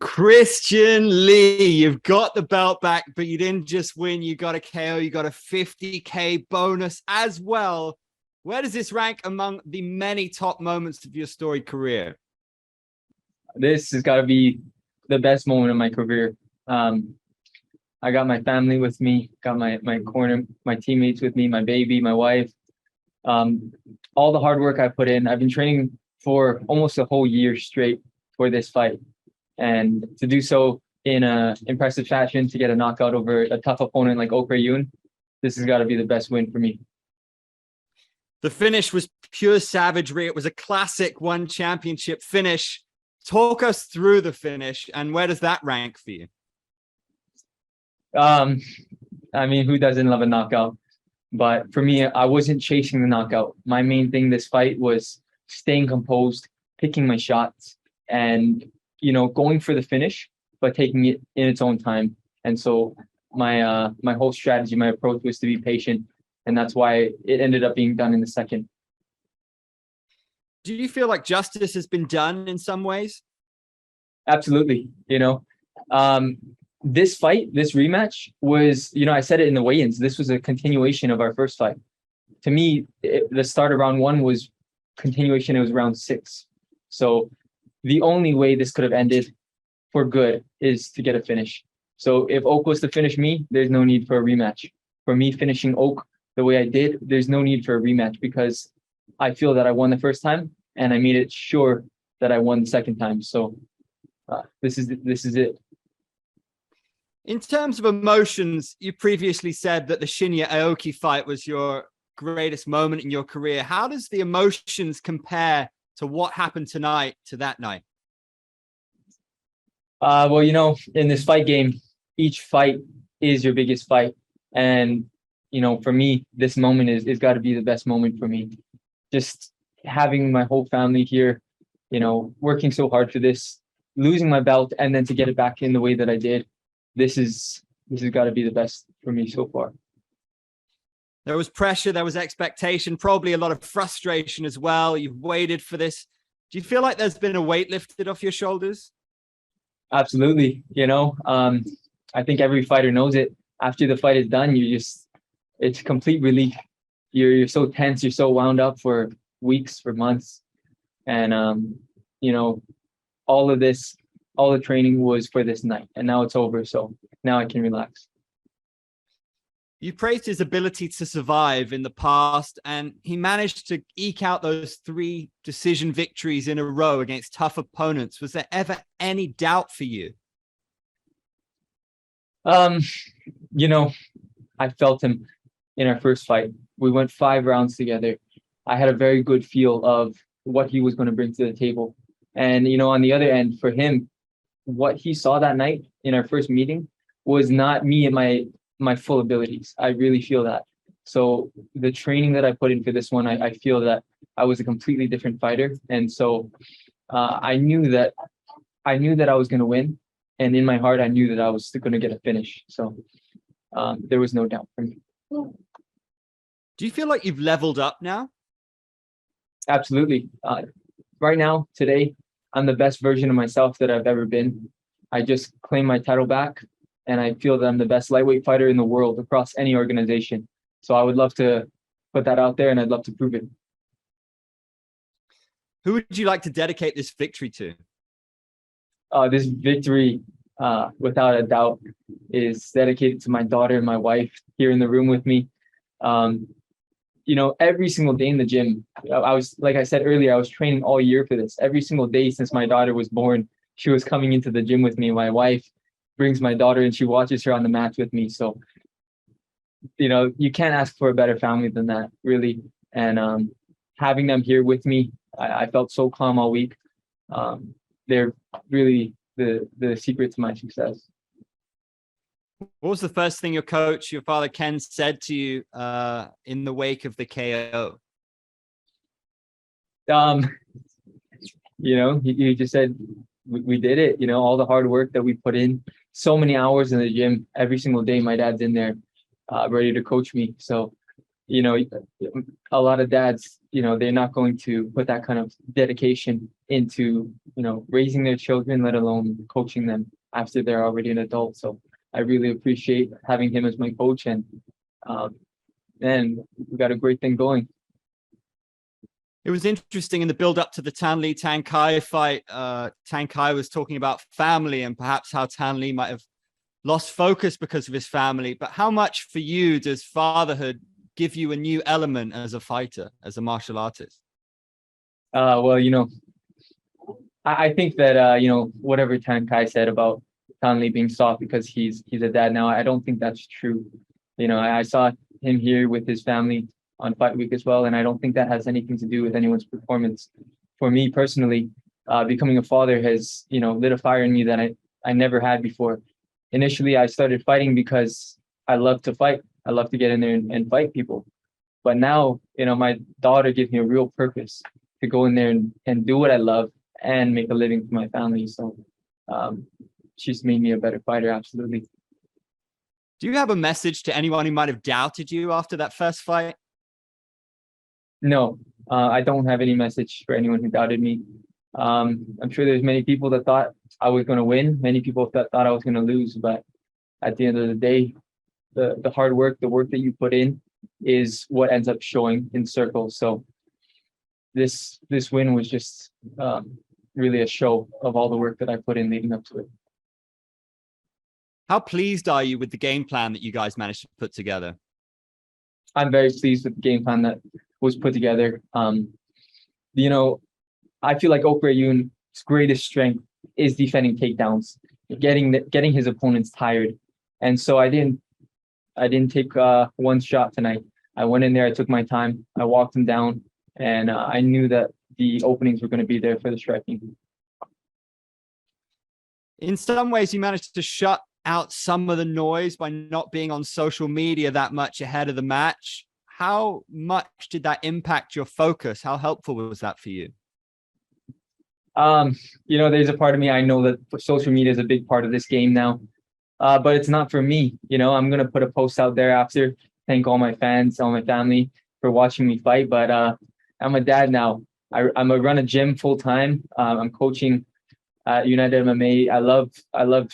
Christian Lee, you've got the belt back, but you didn't just win. You got a KO, you got a 50K bonus as well. Where does this rank among the many top moments of your storied career? This has got to be the best moment of my career. I got my family with me, got my corner, my teammates with me, my baby, my wife. All the hard work I put in. I've been training for almost a whole year straight for this fight. And to do so in a impressive fashion, to get a knockout over a tough opponent like Ok Rae Yoon, this has got to be the best win for me. The finish was pure savagery. It was a classic one championship finish. Talk us through the finish and where does that rank for you? I mean, who doesn't love a knockout? But for me, I wasn't chasing the knockout. My main thing this fight was staying composed, picking my shots, and going for the finish, but taking it in its own time. And so my whole strategy, my approach was to be patient, and that's why it ended up being done in the second. Do you feel like justice has been done in some ways? Absolutely. This fight, this rematch was, I said it in the weigh-ins, this was a continuation of our first fight. To me, the start of round one was continuation. It was round 6. So the only way this could have ended for good is to get a finish. So if Oak was to finish me, there's no need for a rematch. For me finishing Oak the way I did, there's no need for a rematch because I feel that I won the first time and I made it sure that I won the second time. So this is it. In terms of emotions, you previously said that the Shinya Aoki fight was your greatest moment in your career. How does the emotions compare to what happened tonight to that night? Well, in this fight game, each fight is your biggest fight. And, for me, this moment is got to be the best moment for me. Just having my whole family here, working so hard for this, losing my belt, and then to get it back in the way that I did. This has got to be the best for me so far. There was pressure, there was expectation, probably a lot of frustration as well. You've waited for this. Do you feel like there's been a weight lifted off your shoulders? Absolutely. I think every fighter knows it. After the fight is done, it's complete relief. You're so tense, you're so wound up for weeks, for months. And, all of this, all the training was for this night, and now it's over. So now I can relax. You praised his ability to survive in the past, and he managed to eke out those 3 decision victories in a row against tough opponents. Was there ever any doubt for you? I felt him in our first fight. We went 5 rounds together. I had a very good feel of what he was going to bring to the table. And, on the other end, for him, what he saw that night in our first meeting was not me and my full abilities. I really feel that. So the training that I put in for this one, I feel that I was a completely different fighter. And so I knew that I was going to win. And in my heart, I knew that I was going to get a finish. So there was no doubt for me. Do you feel like you've leveled up now? Absolutely. Right now, today, I'm the best version of myself that I've ever been. I just claimed my title back, and I feel that I'm the best lightweight fighter in the world across any organization. So I would love to put that out there, and I'd love to prove it. Who would you like to dedicate this victory to? This victory, without a doubt, is dedicated to my daughter and my wife here in the room with me. Every single day in the gym, I was, like I said earlier, I was training all year for this. Every single day since my daughter was born, she was coming into the gym with me. My wife brings my daughter and she watches her on the mats with me. So, you can't ask for a better family than that, really. And having them here with me, I felt so calm all week. They're really the secret to my success. What was the first thing your coach, your father Ken, said to you in the wake of the KO? He just said, we did it. All the hard work that we put in, so many hours in the gym every single day. My dad's in there ready to coach me. So, you know, a lot of dads, they're not going to put that kind of dedication into, raising their children, let alone coaching them after they're already an adult. So I really appreciate having him as my coach, um, and we got a great thing going. It was interesting in the build up to the Tanli Tang Kai fight. Tang Kai was talking about family and perhaps how Tanli might have lost focus because of his family. But how much for you does fatherhood give you a new element as a fighter, as a martial artist? Well, I think that whatever Tan Kai said about Tanli being soft because he's a dad now, I don't think that's true. I saw him here with his family on fight week as well, and I don't think that has anything to do with anyone's performance. For me personally, becoming a father has lit a fire in me that I never had before. Initially, I started fighting because I love to fight. I love to get in there and fight people. But now, my daughter gives me a real purpose to go in there and do what I love and make a living for my family. So she's made me a better fighter, absolutely. Do you have a message to anyone who might have doubted you after that first fight? No, I don't have any message for anyone who doubted me. I'm sure there's many people that thought I was going to win. Many people that thought I was going to lose. But at the end of the day, the hard work, the work that you put in is what ends up showing in circles. So this win was just really a show of all the work that I put in leading up to it. How pleased are you with the game plan that you guys managed to put together? I'm very pleased with the game plan that was put together. I feel like Ok Rae Yoon's greatest strength is defending takedowns, getting his opponents tired. And so I didn't take one shot tonight. I went in there, I took my time, I walked him down, and I knew that the openings were going to be there for the striking. In some ways, you managed to shut out some of the noise by not being on social media that much ahead of the match. How much did that impact your focus? How helpful was that for you? There's a part of me, I know that social media is a big part of this game now, but it's not for me. I'm going to put a post out there after, thank all my fans, all my family for watching me fight. But I'm a dad now. I run a gym full time. I'm coaching at United MMA. I love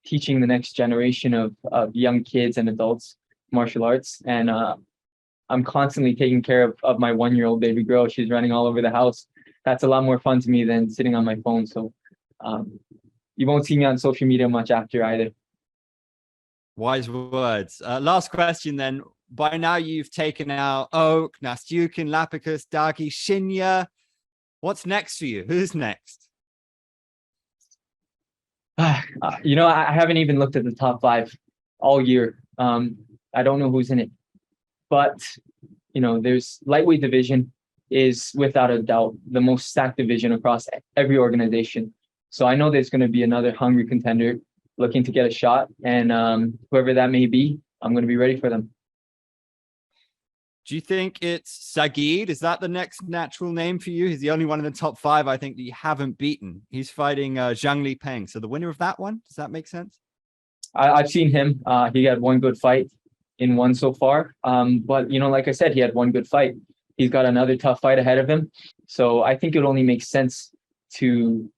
teaching the next generation of young kids and adults martial arts. And I'm constantly taking care of my 1-year-old baby girl. She's running all over the house. That's a lot more fun to me than sitting on my phone. So you won't see me on social media much after either. Wise words. Last question then. By now you've taken out Oak, Nastyukin, Lapicus, Dagi, Shinya. What's next for you? Who's next? I haven't even looked at the top 5 all year. I don't know who's in it. But, there's lightweight division is without a doubt the most stacked division across every organization. So I know there's going to be another hungry contender looking to get a shot. And whoever that may be, I'm going to be ready for them. Do you think it's Sagid? Is that the next natural name for you? He's the only one in the top 5, I think, that you haven't beaten. He's fighting Zhang Li Peng. So the winner of that one, does that make sense? I've seen him. He had one good fight in one so far. But, like I said, he had one good fight. He's got another tough fight ahead of him. So I think it only makes sense to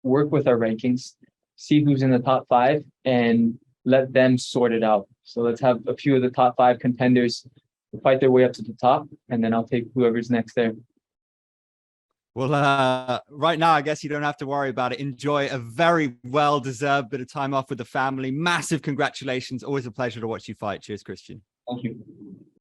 work with our rankings, see who's in the top 5, and let them sort it out. So let's have a few of the top 5 contenders fight their way up to the top, and then I'll take whoever's next there. Well, right now, I guess you don't have to worry about it. Enjoy a very well-deserved bit of time off with the family. Massive congratulations. Always a pleasure to watch you fight. Cheers, Christian. Thank you.